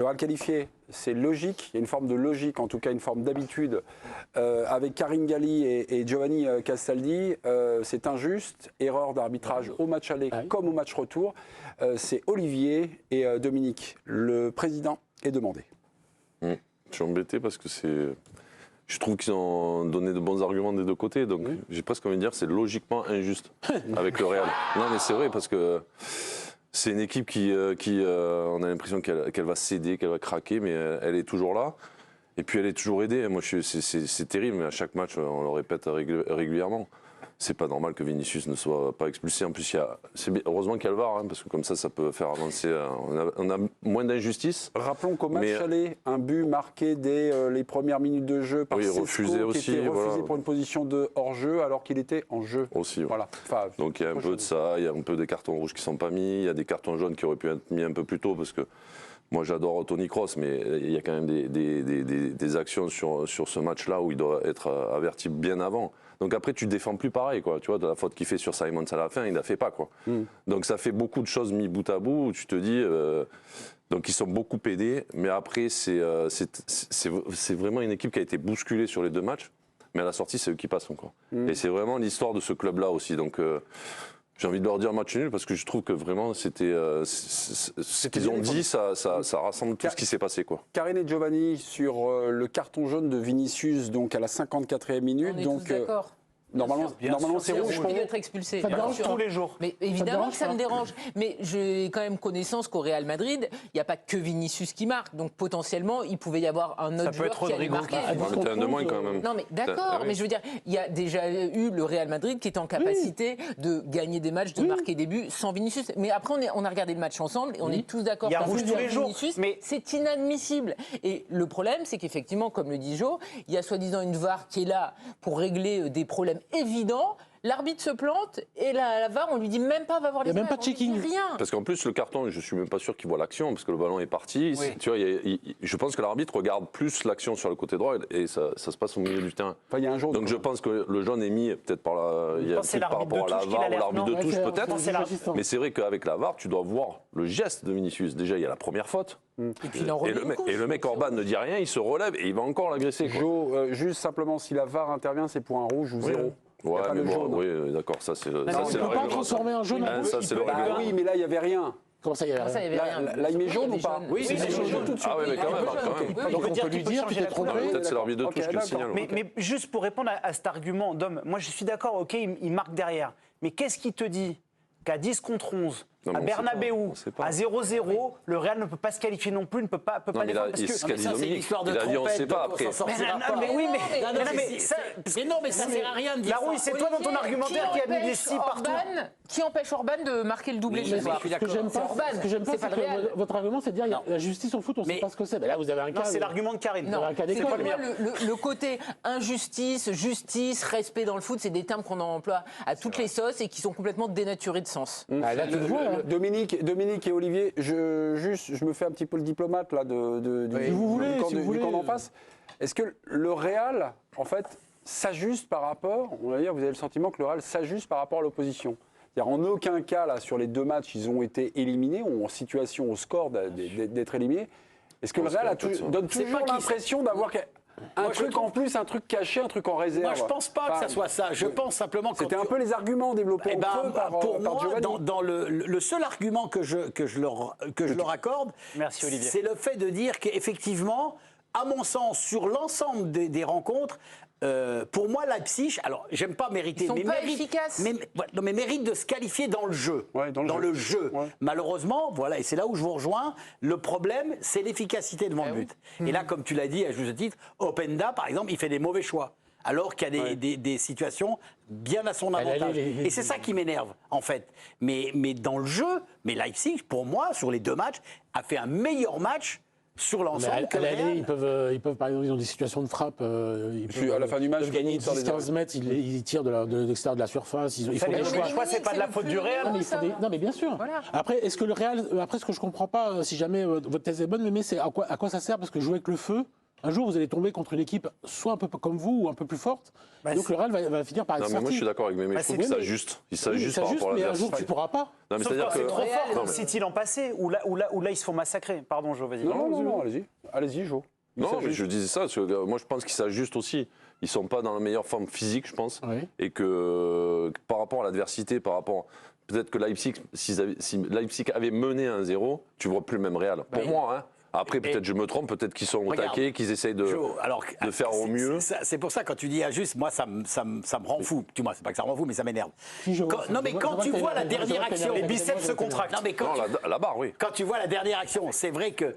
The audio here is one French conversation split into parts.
Le Real qualifié, c'est logique, il y a une forme de logique, en tout cas une forme d'habitude. Avec Karim Ghali et Giovanni Castaldi, c'est injuste, erreur d'arbitrage au match aller comme au match retour. C'est Olivier et Dominique. Le président est demandé. Je suis embêté parce que je trouve qu'ils ont donné de bons arguments des deux côtés, donc j'ai presque envie de dire que c'est logiquement injuste avec le Real. Non mais c'est vrai parce que c'est une équipe qui on a l'impression qu'elle va céder, qu'elle va craquer, mais elle est toujours là. Et puis elle est toujours aidée. Moi, c'est terrible, mais à chaque match, on le répète régulièrement. C'est pas normal que Vinicius ne soit pas expulsé. En plus, heureusement qu'il y a le VAR, parce que comme ça peut faire avancer. On a moins d'injustice. Rappelons qu'au match aller, un but marqué dès les premières minutes de jeu par Sesco, refusé aussi, qui était refusé pour une position de hors-jeu alors qu'il était en jeu. Aussi, voilà. Enfin, donc il y a un peu de ça, il y a un peu des cartons rouges qui ne sont pas mis, il y a des cartons jaunes qui auraient pu être mis un peu plus tôt parce que moi j'adore Toni Kroos, mais il y a quand même des actions sur ce match-là où il doit être averti bien avant. Donc après tu défends plus pareil, quoi. Tu vois, de la faute qu'il fait sur Simons à la fin, il ne la fait pas, quoi. Donc ça fait beaucoup de choses mis bout à bout où tu te dis. Donc ils sont beaucoup aidés, mais après c'est vraiment une équipe qui a été bousculée sur les deux matchs, mais à la sortie c'est eux qui passent encore. Et c'est vraiment l'histoire de ce club-là aussi. Donc j'ai envie de leur dire match nul parce que je trouve que vraiment c'était ce qu'ils ont dit, ça rassemble tout ce qui s'est passé, quoi. Karine et Giovanni sur le carton jaune de Vinicius donc à la 54e minute. On est donc tous d'accord. normalement c'est rouge. Il doit être expulsé. Ça me dérange tous les jours. Mais évidemment que ça me dérange. Mais j'ai quand même connaissance qu'au Real Madrid, il n'y a pas que Vinicius qui marque. Donc potentiellement, il pouvait y avoir un autre joueur qui allait marquer. T'es un de moins quand même. Non mais d'accord, mais je veux dire, il y a déjà eu le Real Madrid qui est en capacité de gagner des matchs, de marquer des buts sans Vinicius. Mais après, on a regardé le match ensemble et on est tous d'accord. Il y a rouge tous les jours. Mais c'est inadmissible. Et le problème, c'est qu'effectivement, comme le dit Jo, il y a soi-disant une VAR qui est là pour régler des problèmes évident, l'arbitre se plante et la VAR, on lui dit même pas va voir les images. Il n'y a même pas de checking. Rien. Parce qu'en plus, le carton, je suis même pas sûr qu'il voit l'action parce que le ballon est parti. Oui. Tu vois, je pense que l'arbitre regarde plus l'action sur le côté droit et ça se passe au milieu du terrain. Enfin, il y a un jaune. Donc je pense que le jaune est mis peut-être par rapport à la VAR ou l'arbitre de touche peut-être. Mais c'est vrai qu'avec la VAR, tu dois voir le geste de Vinicius. Déjà, il y a la première faute. Et puis le mec Orban ne dit rien, il se relève et il va encore l'agresser. Jo, juste simplement, si la VAR intervient, c'est pour un rouge ou zéro. Ouais, mais bon, oui, d'accord, ça c'est le On ne peut pas transformer un jaune en rouge. Ça c'est le règlement. Oui, mais là, il n'y avait rien. Comment ça, il y a rien? Là, il met jaune ou pas? Oui, il met jaune tout de suite. Ah oui, mais quand même. Donc on peut lui dire, tu t'es trompé. Peut-être c'est l'arbitre de touche qui le signale. Mais juste pour répondre à cet argument, Dom, moi je suis d'accord, ok, il marque derrière. Mais qu'est-ce qui te dit qu'à 10 contre 11, à Bernabéu, à 0-0, le Real ne peut pas se qualifier non plus, ne peut pas Non, mais là, défendre c'est ce qu'a dit c'est Dominique. l'histoire de Il a dit on ne sait pas trompette, après. mais ça sert à rien de dire Larouille, c'est toi dans ton argumentaire qui a mis des si partout. Qui empêche Orban de marquer le doublé ce soir? Ce que j'aime pas, c'est que votre argument, c'est de dire la justice au foot, on ne sait pas ce que c'est. Mais là, vous avez un cas. C'est l'argument de Karine. Non, un cas c'est d'école. le côté injustice, justice, respect dans le foot, c'est des termes qu'on emploie à toutes les sauces et qui sont complètement dénaturés de sens. Là, tu le vois. Dominique et Olivier, je me fais un petit peu le diplomate là du camp d'en face. Est-ce que le Real, en fait, s'ajuste par rapport, on va dire, vous avez le sentiment que le Real s'ajuste par rapport à l'opposition? C'est-à-dire, en aucun cas, là, sur les deux matchs, ils ont été éliminés, ou en situation au score d'être éliminés. Est-ce que le Real donne toujours l'impression d'avoir un truc en plus, un truc caché, un truc en réserve? Moi, je pense pas que ça soit ça. Je pense simplement que c'était un peu les arguments développés pour moi, Giovanni. dans le seul argument que je leur accorde, c'est le fait de dire qu'effectivement, à mon sens, sur l'ensemble des rencontres, pour moi, Leipzig, alors j'aime pas mériter, mais mérite de se qualifier dans le jeu. Ouais, dans le jeu. Ouais. Malheureusement, voilà, et c'est là où je vous rejoins, le problème, c'est l'efficacité devant le but. Et là, comme tu l'as dit à juste titre, Openda, par exemple, il fait des mauvais choix. Alors qu'il y a des situations bien à son avantage. Et c'est ça qui m'énerve, en fait. Mais dans le jeu, Leipzig, pour moi, sur les deux matchs, a fait un meilleur match sur l'ensemble. À l'aller, ils peuvent, par exemple, ils ont des situations de frappe. À la fin du match, gagner 10-15 mètres, ils tirent de l'extérieur de la surface. Ils font des choix. Je crois que c'est pas de la faute du Real. Non, mais bien sûr. Voilà. Après, est-ce que le Real, ce que je comprends pas, si jamais votre thèse est bonne, mais c'est à quoi ça sert? Parce que jouer avec le feu, un jour, vous allez tomber contre une équipe soit un peu comme vous ou un peu plus forte. Donc le Real va finir par être sorti. Mais moi, je suis d'accord avec Mémé. Je trouve qu'il s'ajuste. Il s'ajuste par rapport à mais un jour, tu ne pourras pas. Non, mais Sauf c'est-à-dire quand c'est que... trop fort comme City l'an passé, où là, ils se font massacrer. Pardon, Jo, vas-y. Non, allez-y. Allez-y, Jo. Non, mais je disais ça, parce que moi je pense qu'ils s'ajustent aussi. Ils ne sont pas dans la meilleure forme physique, je pense. Oui. Et que par rapport à l'adversité, par rapport. Peut-être que Leipzig, si Leipzig avait mené 1-0, tu ne vois plus le même Real. Pour moi, hein. Après, peut-être je me trompe, peut-être qu'ils sont au taquet, qu'ils essayent de faire au mieux. C'est pour ça, quand tu dis injuste, moi, ça me rend fou. Tu vois, c'est pas que ça me rend fou, mais ça m'énerve. Non, mais quand tu vois la dernière action, les biceps se contractent. Non, mais quand la barre, oui. Quand tu vois la dernière action, c'est vrai que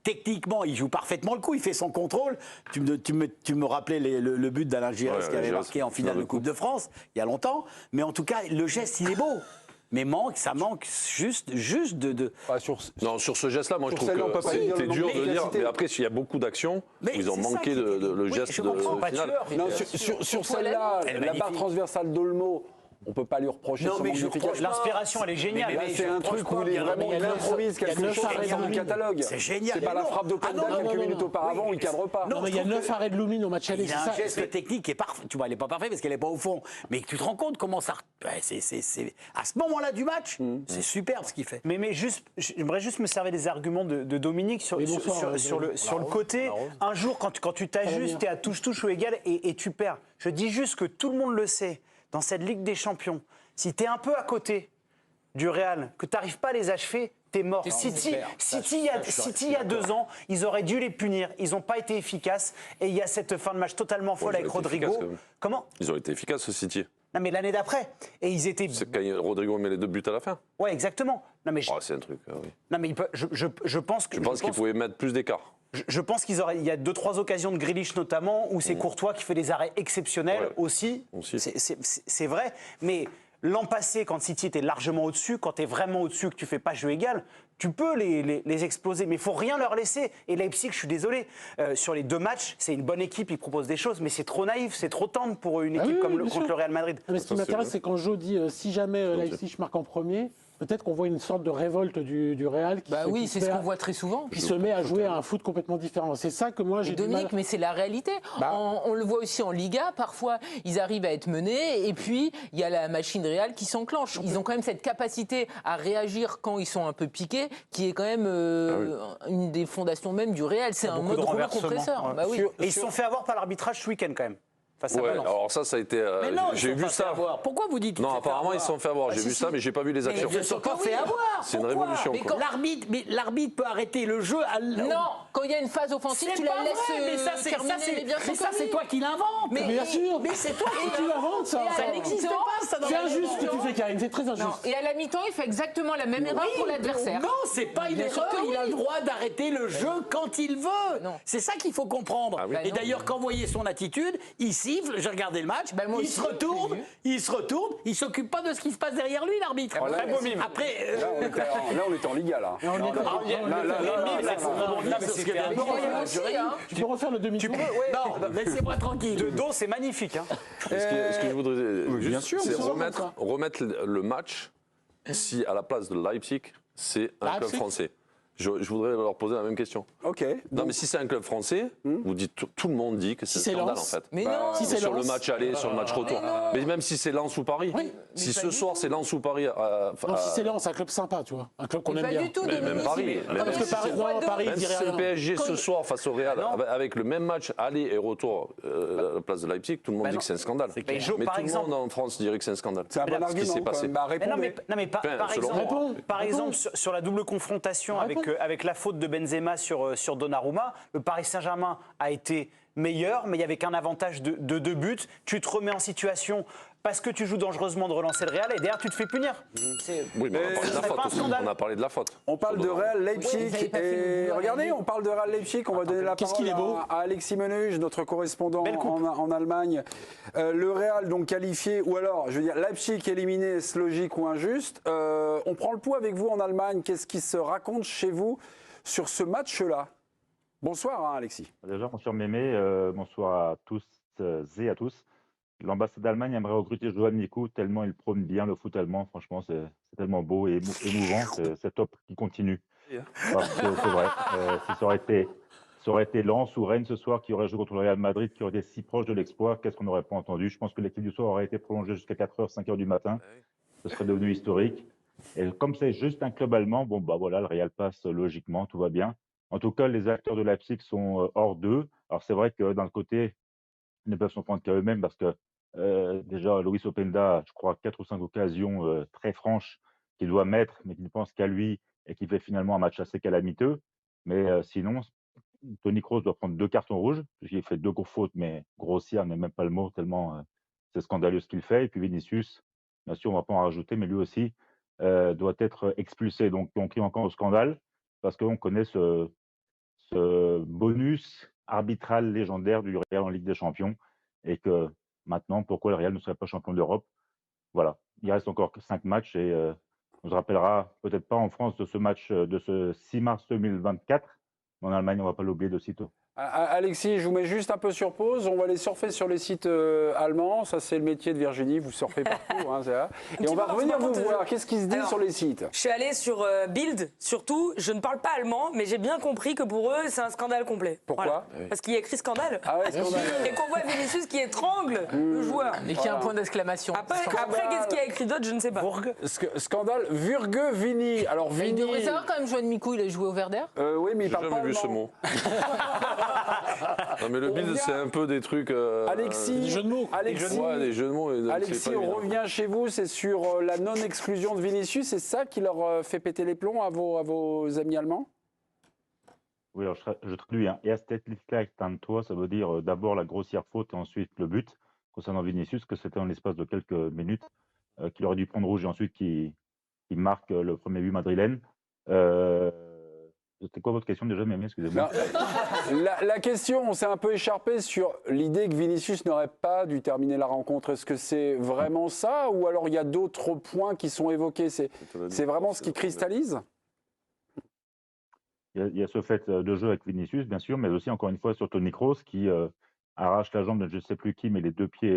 techniquement, il joue parfaitement le coup, il fait son contrôle. Tu me rappelais le but d'Alain Giresse qui avait marqué en finale de Coupe de France, il y a longtemps. Mais en tout cas, le geste, il est beau. Mais ça manque juste de... Non, sur ce geste-là, moi je trouve que c'est dur de dire. Mais après, il y a beaucoup d'actions où ils ont manqué le geste de finale. Sur celle-là, la barre transversale d'Olmo, on ne peut pas lui reprocher son manque d'efficacité. L'inspiration, elle est géniale. Mais c'est un truc où il est vraiment improvise quelque chose qui sort du catalogue. C'est génial. C'est pas la frappe d'Openda quelques minutes auparavant où il ne cadre pas. Non, mais il y a 9 arrêts de Lumine au match aller. Il a un geste technique qui est parfait. Tu vois, il n'est pas parfait parce qu'elle n'est pas au fond. Mais tu te rends compte comment ça... C'est à ce moment-là du match, c'est superbe ce qu'il fait. Mais j'aimerais juste me servir des arguments de Dominique sur le côté. Un jour, quand tu t'ajustes, tu es à touche-touche ou égal et tu perds. Je dis juste que tout le monde le sait. Dans cette Ligue des Champions, si tu es un peu à côté du Real, que tu n'arrives pas à les achever, tu es mort. City, il y a 2 ans, ils auraient dû les punir. Ils n'ont pas été efficaces. Et il y a cette fin de match totalement folle avec Rodrigo. Comment ? Ils ont été efficaces, ce City. Non, mais l'année d'après. Et ils étaient. C'est quand Rodrigo met les 2 buts à la fin. Ouais, exactement. Non, mais c'est un truc. Oui. Non, mais je pense que. Je pense qu'ils pouvaient mettre plus d'écart. Je pense il y a 2-3 occasions de Grealish notamment où c'est Courtois qui fait des arrêts exceptionnels aussi. C'est vrai, mais l'an passé, quand City était largement au-dessus, quand tu es vraiment au-dessus, que tu fais pas jeu égal, tu peux les exploser, mais il faut rien leur laisser. Et Leipzig, je suis désolé, sur les 2 matchs, c'est une bonne équipe, ils proposent des choses, mais c'est trop naïf, c'est trop tendre pour une équipe contre le Real Madrid. Mais ce qui m'intéresse, c'est quand Jo dit si jamais Leipzig marque en premier, peut-être qu'on voit une sorte de révolte du Real. Oui, c'est ce qu'on voit très souvent. Qui se met à jouer à un foot complètement différent. C'est ça que moi j'ai du mal. Dominique, mais c'est la réalité. On le voit aussi en Liga. Parfois, ils arrivent à être menés et puis il y a la machine Real qui s'enclenche. Ils ont quand même cette capacité à réagir quand ils sont un peu piqués, qui est quand même une des fondations même du Real. C'est un mode rouleau compresseur. Et ils se sont fait avoir par l'arbitrage ce week-end quand même. Alors ça a été. J'ai vu ça. Pourquoi vous dites non, apparemment ils se sont fait avoir. J'ai vu ça, mais j'ai pas vu les actions. Ils ne se sont pas fait avoir. C'est une révolution. L'arbitre peut arrêter le jeu. Non, quand il y a une phase offensive, tu la laisses terminer. Mais ça, c'est toi qui l'inventes. Mais bien sûr. Mais c'est toi qui l'inventes ça. Ça n'existe pas. C'est injuste ce que tu fais, Karine. C'est très injuste. Et à la mi-temps, il fait exactement la même erreur pour l'adversaire. Non, c'est pas une erreur. Il a le droit d'arrêter le jeu quand il veut. C'est ça qu'il faut comprendre. Et d'ailleurs, quand vous voyez son attitude, il siffle. J'ai regardé le match, il se retourne, il s'occupe pas de ce qui se passe derrière lui, l'arbitre. Après, là, on était en Liga, là. Tu peux refaire le demi-tour. Non, laissez-moi tranquille. De dos, c'est magnifique. Ce que je voudrais juste, c'est remettre le match si à la place de Leipzig, c'est un club français. Je voudrais leur poser la même question. Ok. Non, mais si c'est un club français, vous dites, tout le monde dit que c'est un scandale en fait. Mais non. Si c'est sur le match aller, sur le match retour. Mais même si c'est Lens ou Paris. Si ce soir c'est Lens ou Paris. Non, si c'est Lens, c'est un club sympa, tu vois. Un club qu'on aime bien. Pas du tout, même Paris. Parce que Paris, même si c'est le PSG ce soir face au Real, avec le même match aller et retour à la place de Leipzig, tout le monde dit que c'est un scandale. Mais tout le monde en France dirait que c'est un scandale. C'est un bon argument. Par exemple, sur la double confrontation avec la faute de Benzema sur Donnarumma, le Paris Saint-Germain a été meilleur, mais il n'y avait qu'un avantage de 2 buts. Tu te remets en situation parce que tu joues dangereusement de relancer le Real et derrière tu te fais punir. Oui, mais on a parlé de la faute aussi. On a parlé de la faute. On parle de Real Leipzig et regardez, on parle de Real Leipzig. On va donner la parole à Alexis Menuge, notre correspondant en Allemagne. Le Real donc qualifié, ou alors, je veux dire, Leipzig éliminé, est-ce logique ou injuste? On prend le pouls avec vous en Allemagne. Qu'est-ce qui se raconte chez vous sur ce match-là? Bonsoir, Alexis. Déjà, bonsoir Mémé, bonsoir à tous et à tous. L'ambassade d'Allemagne aimerait recruter Johan Mikou, tellement il prône bien le foot allemand. Franchement, c'est tellement beau et émouvant. C'est top qui continue. Parce que c'est vrai, si ça ça aurait été Lens ou Rennes ce soir qui aurait joué contre le Real Madrid, qui aurait été si proche de l'exploit, qu'est-ce qu'on n'aurait pas entendu? Je pense que l'équipe du soir aurait été prolongée jusqu'à 4h, 5h du matin. Ce serait devenu historique. Et comme c'est juste un club allemand, bon, bah voilà, le Real passe logiquement, tout va bien. En tout cas, les acteurs de Leipzig sont hors d'eux. Alors, c'est vrai que d'un côté, ils ne peuvent s'en prendre qu'à eux-mêmes parce que déjà, Loïs Openda a, je crois, 4 ou 5 occasions très franches qu'il doit mettre, mais qu'il ne pense qu'à lui et qui fait finalement un match assez calamiteux. Mais sinon, Toni Kroos doit prendre 2 cartons rouges, puisqu'il fait 2 fautes, mais grossières n'est même pas le mot, tellement c'est scandaleux ce qu'il fait. Et puis Vinicius, bien sûr, on ne va pas en rajouter, mais lui aussi doit être expulsé. Donc on crie encore au scandale, parce qu'on connaît ce bonus arbitral légendaire du Real en Ligue des Champions, et que maintenant, pourquoi le Real ne serait pas champion d'Europe? Voilà, il reste encore 5 matchs, et on se rappellera peut-être pas en France de ce match de ce 6 mars 2024. En Allemagne, on ne va pas l'oublier de sitôt. Alexis, je vous mets juste un peu sur pause. On va aller surfer sur les sites allemands. Ça, c'est le métier de Virginie. Vous surfez partout. Hein, et on va revenir vous voir. Qu'est-ce qui se dit sur les sites? Je suis allée sur Bild, surtout. Je ne parle pas allemand, mais j'ai bien compris que pour eux, c'est un scandale complet. Pourquoi? Voilà. Parce qu'il y a écrit scandale. Ah ouais, scandale. Et qu'on voit Vinicius qui étrangle le joueur. Et qui a un point d'exclamation. Après qu'est-ce qu'il y a écrit d'autre, je ne sais pas. Scandale Vurgue Vini. Alors, Il Vini. devrait savoir quand même, Joan Mikou, il a joué au Werder. Oui, mais il parle pas jamais vu ce allemand. mot. Non, mais le Bild, c'est un peu des trucs. Alexis, Des jeux de mots. Alexis, ouais, des jeux de mots. Alexis, on revient chez vous, c'est sur la non-exclusion de Vinicius, c'est ça qui leur fait péter les plombs à vos amis allemands? Oui, alors je traduis. Hein. Erstlichkeit Tantor, ça veut dire d'abord la grossière faute et ensuite le but. Concernant Vinicius, que c'était en l'espace de quelques minutes qu'il aurait dû prendre rouge et ensuite qui marque le premier but madrilène. C'était quoi votre question déjà, Mémé? Excusez-moi. La question, on s'est un peu écharpé sur l'idée que Vinicius n'aurait pas dû terminer la rencontre. Est-ce que c'est vraiment ça ou alors il y a d'autres points qui sont évoqués? C'est vraiment ce qui cristallise? Il y a ce fait de jeu avec Vinicius, bien sûr, mais aussi, encore une fois, sur Toni Kroos qui arrache la jambe de je ne sais plus qui, mais les 2 pieds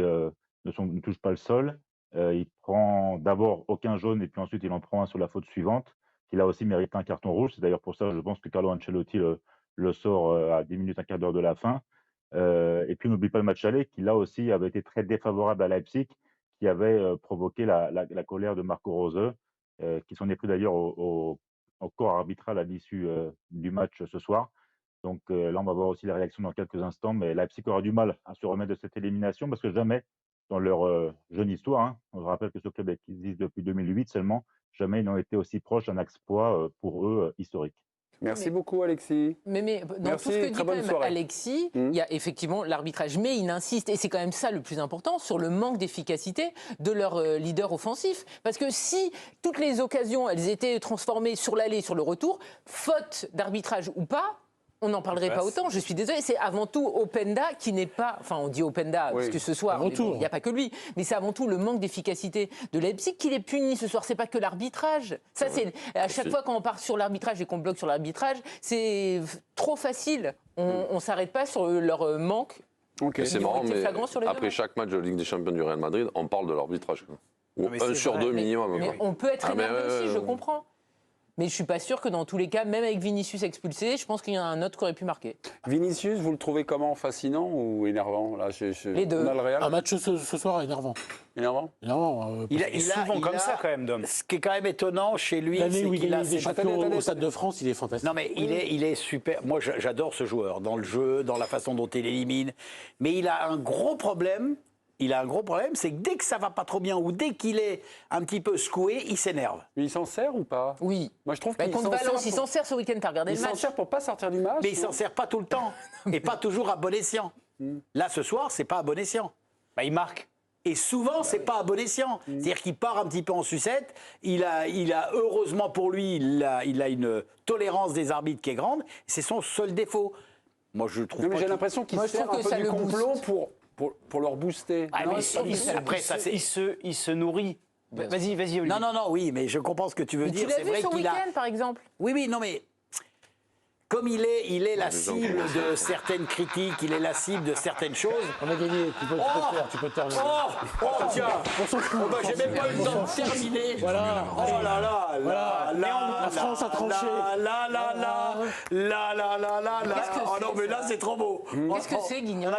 ne touchent pas le sol. Il prend d'abord aucun jaune et puis ensuite il en prend un sur la faute suivante. Il a aussi mérité un carton rouge. C'est d'ailleurs pour ça, je pense que Carlo Ancelotti le sort à 10 minutes, un quart d'heure de la fin. Et puis, on n'oublie pas le match aller, qui là aussi avait été très défavorable à Leipzig, qui avait provoqué la colère de Marco Rose, qui s'en est pris d'ailleurs au corps arbitral à l'issue du match ce soir. Donc là, on va voir aussi les réactions dans quelques instants. Mais Leipzig aura du mal à se remettre de cette élimination, parce que jamais, dans leur jeune histoire, hein, on se rappelle que ce club existe depuis 2008 seulement, jamais ils n'ont été aussi proches d'un exploit pour eux historique. Merci beaucoup, Alexis. Mais dans Merci, tout ce que dit très quand bonne même soirée. Alexis, il y a effectivement l'arbitrage, mais il insiste, et c'est quand même ça le plus important, sur le manque d'efficacité de leur leader offensif. Parce que si toutes les occasions, elles étaient transformées sur l'aller et sur le retour, faute d'arbitrage ou pas, on n'en parlerait pas autant, je suis désolée. C'est avant tout Openda qui n'est pas... Enfin, on dit Openda, parce que ce soir, il n'y a pas que lui. Mais c'est avant tout le manque d'efficacité de Leipzig qui les punit ce soir. C'est pas que l'arbitrage. Ça, c'est à chaque fois quand on part sur l'arbitrage et qu'on bloque sur l'arbitrage, c'est trop facile. On ne s'arrête pas sur leur manque. C'est marrant, mais après chaque match de Ligue des Champions du Real Madrid, on parle de l'arbitrage. Ou 1 sur 2 minimum. Mais on peut être énervé aussi, je comprends. Mais je ne suis pas sûr que dans tous les cas, même avec Vinicius expulsé, je pense qu'il y en a un autre qui aurait pu marquer. Vinicius, vous le trouvez comment? Fascinant ou énervant? Là, les deux. Un match ce soir énervant. Énervant? Il est souvent comme ça quand même, Dom. Ce qui est quand même étonnant chez lui, l'année où il qu'il a gagne des champions au Stade de France, il est fantastique. Non mais il est super. Moi j'adore ce joueur dans le jeu, dans la façon dont il élimine. Mais il a un gros problème. C'est que dès que ça va pas trop bien ou dès qu'il est un petit peu secoué, il s'énerve. Mais il s'en sert ou pas? Oui. Moi je trouve qu'il contre Valence, il s'en sert ce week-end, t'as regardé le match? Il s'en sert pour pas sortir du match? Mais il s'en sert pas tout le temps et pas toujours à bon escient. Là ce soir, c'est pas à bon escient. Bah, il marque. Et souvent, c'est pas à bon escient. C'est-à-dire qu'il part un petit peu en sucette. Il a heureusement pour lui, il a une tolérance des arbitres qui est grande. C'est son seul défaut. Moi, je trouve. Non, mais j'ai l'impression qu'il sert un peu du complot pour leur booster. Ah, non, mais après, ça c'est. Il se nourrit. Vas-y, Olivier. Non, oui, mais je comprends ce que tu veux dire. Tu l'as vu ce week-end, par exemple? Oui, non, mais comme il est la cible de certaines critiques, il est la cible de certaines choses. On a gagné, tu peux terminer. Tiens, j'ai même pas eu le temps de terminer. Voilà. Oh là là, Voilà. La France a tranché. Là. Oh non, mais là, c'est trop beau. Qu'est-ce que c'est, Guignon?